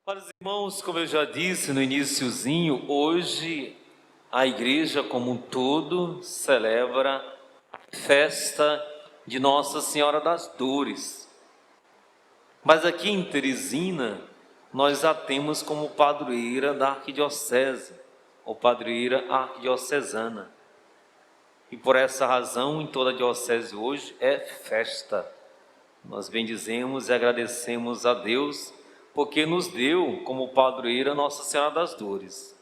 Para os irmãos, como eu já disse no iniciozinho, hoje a igreja como um todo celebra a festa de Nossa Senhora das Dores. Mas aqui em Teresina, nós a temos como padroeira da arquidiocese, ou padroeira arquidiocesana. E por essa razão, em toda a diocese hoje é festa. Nós bendizemos e agradecemos a Deus porque nos deu como padroeira Nossa Senhora das Dores.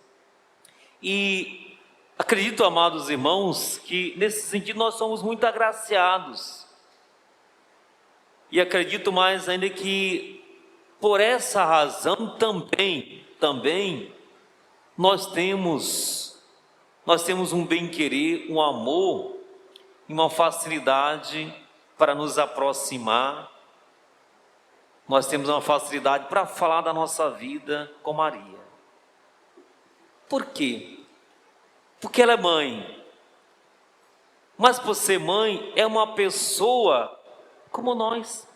E acredito, amados irmãos, que nesse sentido nós somos muito agraciados. E acredito mais ainda que por essa razão também nós temos um bem-querer, um amor e uma facilidade para nos aproximar. Nós temos uma facilidade para falar da nossa vida com Maria. Por quê? Porque ela é mãe. Mas por ser mãe, é uma pessoa como nós.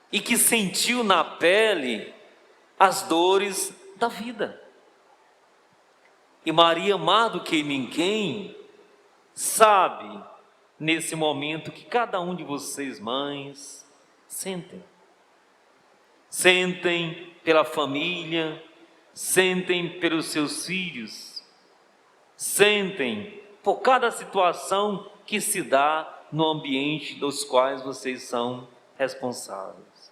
E que sentiu na pele as dores da vida. E Maria, mais do que ninguém, sabe nesse momento que cada um de vocês, mães, sentem pela família, sentem pelos seus filhos, sentem por cada situação que se dá no ambiente dos quais vocês são responsáveis.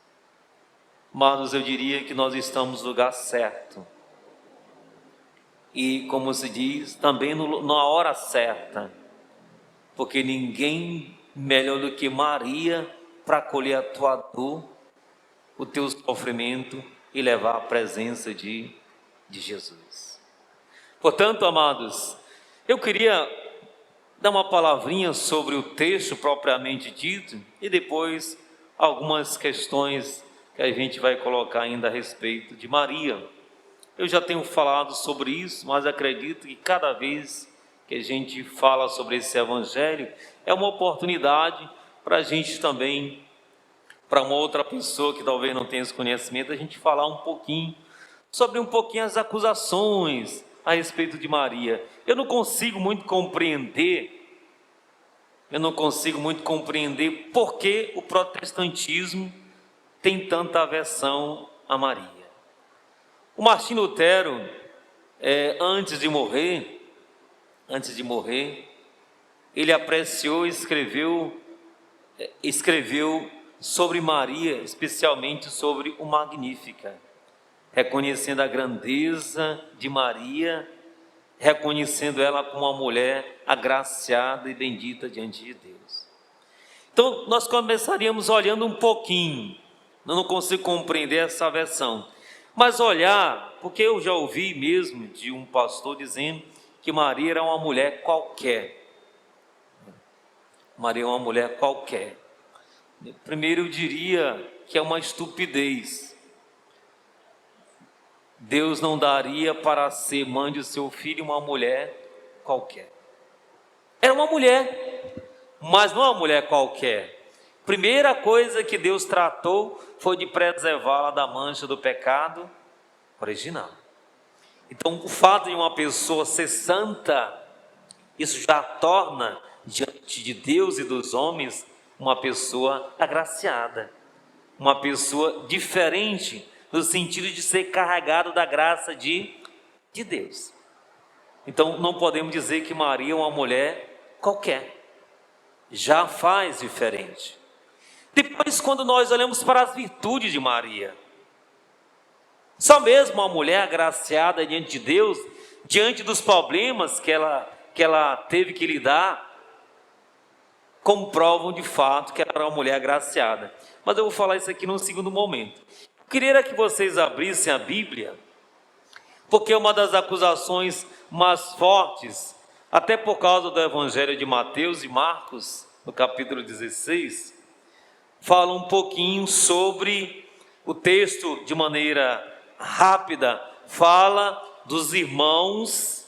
Mas eu diria que nós estamos no lugar certo. E como se diz, também na hora certa. Porque ninguém melhor do que Maria para acolher a tua dor, o teu sofrimento e levar a presença de Jesus. Portanto, amados, eu queria dar uma palavrinha sobre o texto propriamente dito e depois algumas questões que a gente vai colocar ainda a respeito de Maria. Eu já tenho falado sobre isso, mas acredito que cada vez que a gente fala sobre esse evangelho é uma oportunidade para a gente também, para uma outra pessoa que talvez não tenha esse conhecimento, a gente falar um pouquinho sobre as acusações a respeito de Maria. Eu não consigo muito compreender por que o protestantismo tem tanta aversão a Maria. O Martinho Lutero, antes de morrer, ele apreciou e escreveu sobre Maria, especialmente sobre o Magnífica, reconhecendo a grandeza de Maria, reconhecendo ela como uma mulher agraciada e bendita diante de Deus. Então, nós começaríamos olhando um pouquinho, eu não consigo compreender essa versão, mas olhar, porque eu já ouvi mesmo de um pastor dizendo que Maria era uma mulher qualquer. Maria é uma mulher qualquer. Primeiro eu diria que é uma estupidez. Deus não daria para ser mãe do seu filho uma mulher qualquer. Era uma mulher, mas não uma mulher qualquer. Primeira coisa que Deus tratou foi de preservá-la da mancha do pecado original. Então, o fato de uma pessoa ser santa, isso já torna diante de Deus e dos homens uma pessoa agraciada, uma pessoa diferente, no sentido de ser carregado da graça de Deus. Então, não podemos dizer que Maria é uma mulher qualquer, já faz diferente. Depois, quando nós olhamos para as virtudes de Maria, só mesmo uma mulher agraciada diante de Deus, diante dos problemas que ela teve que lidar, comprovam de fato que ela era uma mulher agraciada. Mas eu vou falar isso aqui num segundo momento. Eu queria que vocês abrissem a Bíblia, porque uma das acusações mais fortes, até por causa do Evangelho de Mateus e Marcos, no capítulo 16, fala um pouquinho sobre o texto de maneira rápida, fala dos irmãos,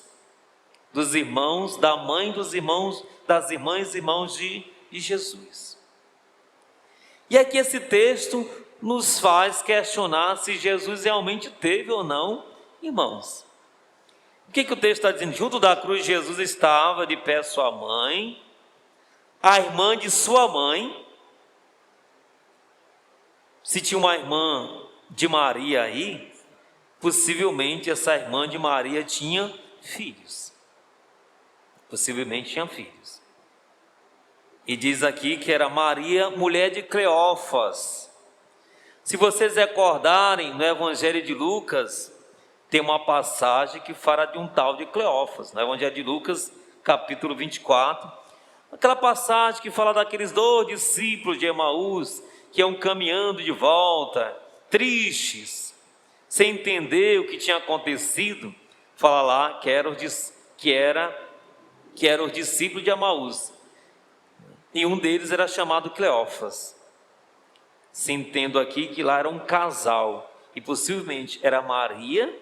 da mãe dos irmãos, das irmãs e irmãos de Jesus. E aqui esse texto nos faz questionar se Jesus realmente teve ou não irmãos. O que o texto está dizendo? Junto da cruz, Jesus estava de pé sua mãe, a irmã de sua mãe. Se tinha uma irmã de Maria aí, possivelmente essa irmã de Maria tinha filhos. Possivelmente tinha filhos. E diz aqui que era Maria, mulher de Cleófas. Se vocês recordarem, no Evangelho de Lucas, tem uma passagem que fala de um tal de Cleófas, no Evangelho de Lucas, capítulo 24, aquela passagem que fala daqueles 2 discípulos de Emaús, que iam caminhando de volta, tristes, sem entender o que tinha acontecido. Fala lá que eram os discípulos de Emaús, e um deles era chamado Cleófas. Se entendo aqui que lá era um casal, e possivelmente era Maria,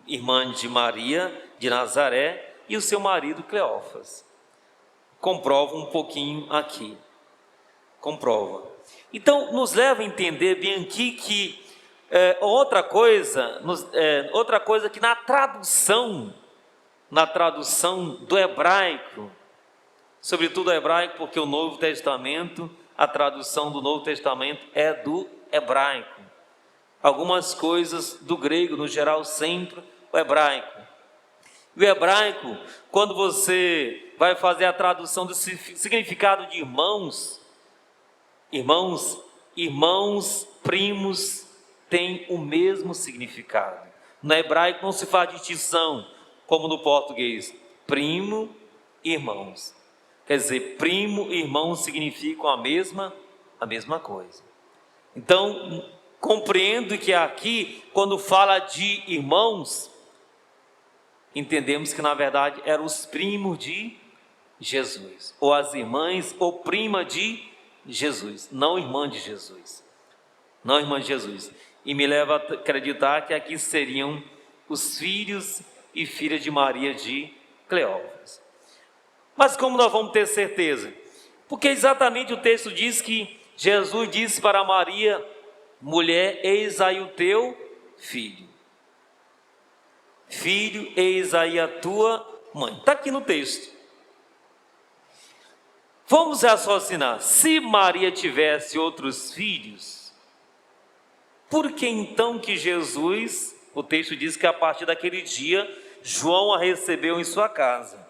irmã de Maria de Nazaré, e o seu marido Cleófas. Comprova um pouquinho aqui. Comprova. Então, nos leva a entender bem aqui que outra coisa que na tradução do hebraico, sobretudo o hebraico, porque o Novo Testamento, a tradução do Novo Testamento é do hebraico. Algumas coisas do grego, no geral, sempre o hebraico. E o hebraico, quando você vai fazer a tradução do significado de irmãos, primos, tem o mesmo significado. No hebraico não se faz distinção, como no português, primo, irmãos. Quer dizer, primo e irmão significam a mesma coisa. Então, compreendo que aqui, quando fala de irmãos, entendemos que na verdade eram os primos de Jesus, ou as irmãs, ou prima de Jesus, não irmã de Jesus. Não irmã de Jesus. E me leva a acreditar que aqui seriam os filhos e filhas de Maria de Cleófas. Mas como nós vamos ter certeza? Porque exatamente o texto diz que Jesus disse para Maria: mulher, eis aí o teu filho. Filho, eis aí a tua mãe. Está aqui no texto. Vamos raciocinar. Se Maria tivesse outros filhos, por que então que Jesus, o texto diz que a partir daquele dia, João a recebeu em sua casa?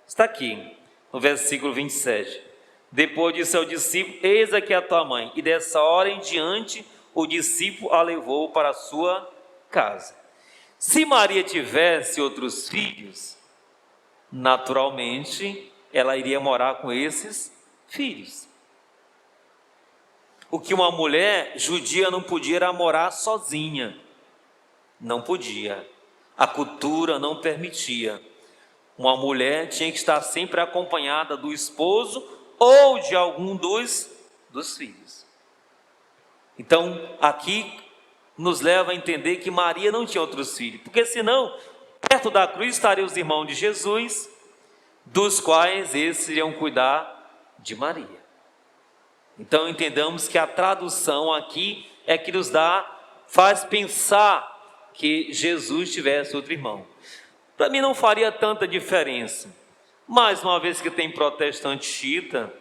Está aqui, no versículo 27. Depois disse ao discípulo: eis aqui a tua mãe. E dessa hora em diante, o discípulo a levou para a sua casa. Se Maria tivesse outros filhos, naturalmente, ela iria morar com esses filhos. O que uma mulher judia não podia era morar sozinha. Não podia. A cultura não permitia. Uma mulher tinha que estar sempre acompanhada do esposo ou de algum dos filhos. Então, aqui nos leva a entender que Maria não tinha outros filhos, porque senão, perto da cruz estariam os irmãos de Jesus, dos quais esses iriam cuidar de Maria. Então, entendamos que a tradução aqui é que nos faz pensar que Jesus tivesse outro irmão. Para mim não faria tanta diferença, mas uma vez que tem protestante xiita,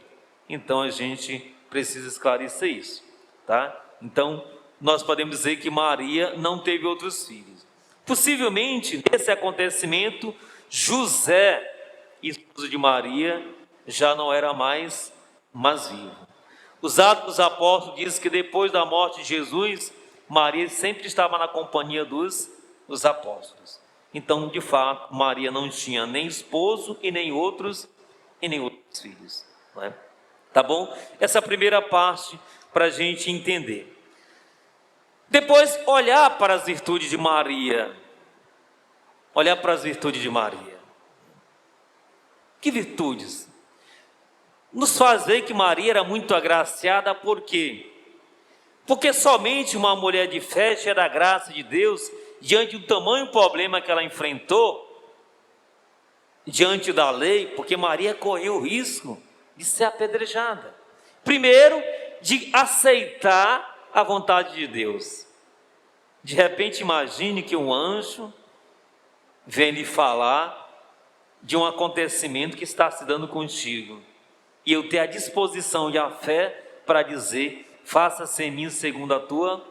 então a gente precisa esclarecer isso, tá? Então, nós podemos dizer que Maria não teve outros filhos. Possivelmente, nesse acontecimento, José, esposo de Maria, já não era mais vivo. Os Atos dos Apóstolos dizem que depois da morte de Jesus, Maria sempre estava na companhia dos apóstolos. Então, de fato, Maria não tinha nem esposo e nem outros filhos. Não é? Tá bom? Essa é a primeira parte para a gente entender. Depois, olhar para as virtudes de Maria. Olhar para as virtudes de Maria. Que virtudes? Nos faz ver que Maria era muito agraciada, por quê? Porque somente uma mulher de fé, cheia da graça de Deus, diante do tamanho problema que ela enfrentou, diante da lei, porque Maria correu o risco de ser apedrejada. Primeiro, de aceitar a vontade de Deus. De repente, imagine que um anjo vem lhe falar de um acontecimento que está se dando contigo, e eu ter a disposição e a fé para dizer: faça-se em mim segundo a tua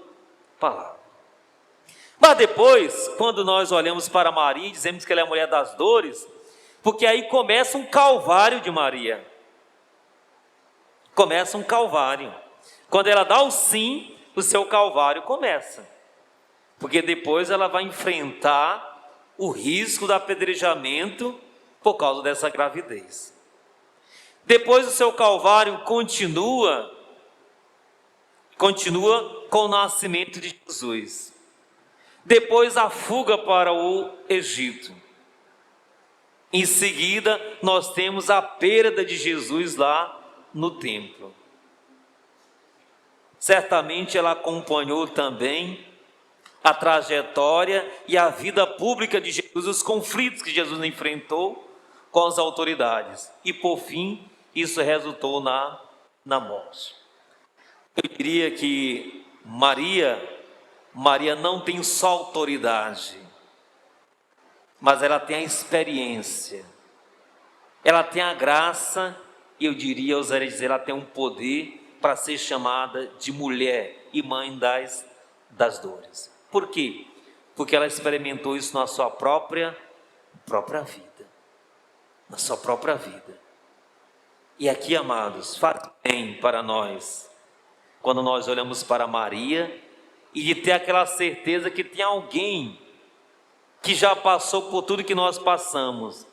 palavra. Mas depois, quando nós olhamos para Maria e dizemos que ela é a mulher das dores, porque aí começa um calvário de Maria. Começa um calvário. Quando ela dá o sim, o seu calvário começa. Porque depois ela vai enfrentar o risco do apedrejamento por causa dessa gravidez. Depois o seu calvário continua com o nascimento de Jesus. Depois a fuga para o Egito. Em seguida, nós temos a perda de Jesus lá no templo. Certamente ela acompanhou também a trajetória e a vida pública de Jesus, os conflitos que Jesus enfrentou com as autoridades. E por fim, isso resultou na morte. Eu diria que Maria não tem só autoridade, mas ela tem a experiência, ela tem a graça, e eu diria, eu ousaria dizer, ela tem um poder para ser chamada de mulher e mãe das dores. Por quê? Porque ela experimentou isso na sua própria vida. Na sua própria vida. E aqui, amados, faz bem para nós, quando nós olhamos para Maria, e de ter aquela certeza que tem alguém que já passou por tudo que nós passamos.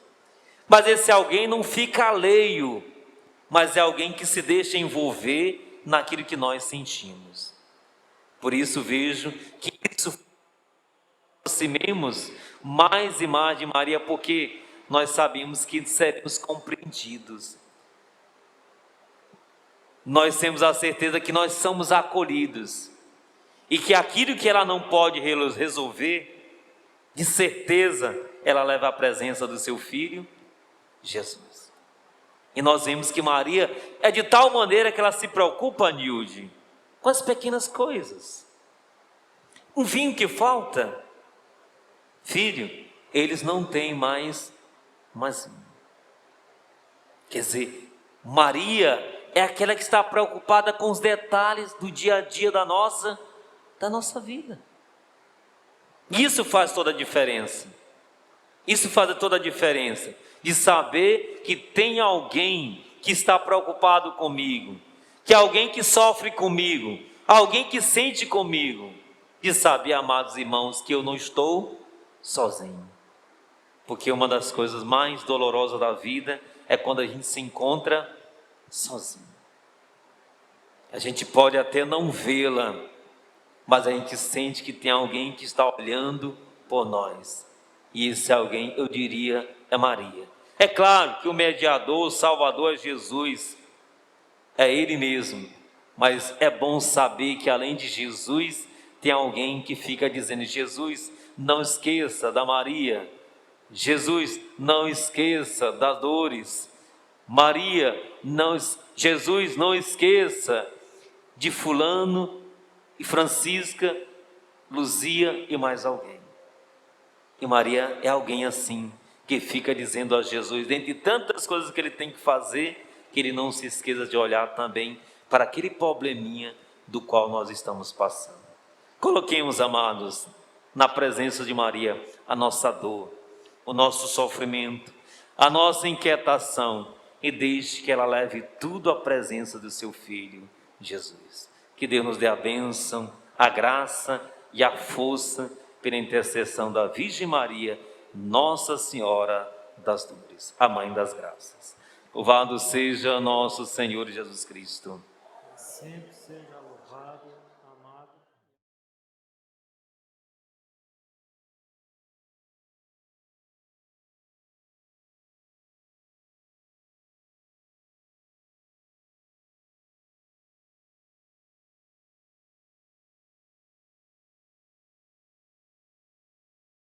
Mas esse alguém não fica alheio, mas é alguém que se deixa envolver naquilo que nós sentimos. Por isso vejo que isso aproximemos mais e mais de Maria, porque nós sabemos que seremos compreendidos. Nós temos a certeza que nós somos acolhidos, e que aquilo que ela não pode resolver, de certeza ela leva à presença do seu Filho, Jesus. E nós vemos que Maria é de tal maneira que ela se preocupa, Nilde, com as pequenas coisas. Um vinho que falta, filho, eles não têm mais vinho. Quer dizer, Maria é aquela que está preocupada com os detalhes do dia a dia da nossa vida. Isso faz toda a diferença. Isso faz toda a diferença, de saber que tem alguém que está preocupado comigo, que alguém que sofre comigo, alguém que sente comigo, de saber, amados irmãos, que eu não estou sozinho. Porque uma das coisas mais dolorosas da vida é quando a gente se encontra sozinho. A gente pode até não vê-la, mas a gente sente que tem alguém que está olhando por nós. E esse alguém, eu diria, é Maria. É claro que o mediador, o Salvador é Jesus, é Ele mesmo. Mas é bom saber que além de Jesus, tem alguém que fica dizendo: Jesus, não esqueça da Maria. Jesus, não esqueça das dores. Jesus, não esqueça de fulano e Francisca, Luzia e mais alguém. E Maria é alguém assim, que fica dizendo a Jesus, dentre tantas coisas que ele tem que fazer, que ele não se esqueça de olhar também para aquele probleminha do qual nós estamos passando. Coloquemos, amados, na presença de Maria, a nossa dor, o nosso sofrimento, a nossa inquietação, e deixe que ela leve tudo à presença do seu Filho, Jesus. Que Deus nos dê a bênção, a graça e a força pela intercessão da Virgem Maria, Nossa Senhora das Dores, a Mãe das Graças. Louvado seja nosso Senhor Jesus Cristo. Sempre seja louvado.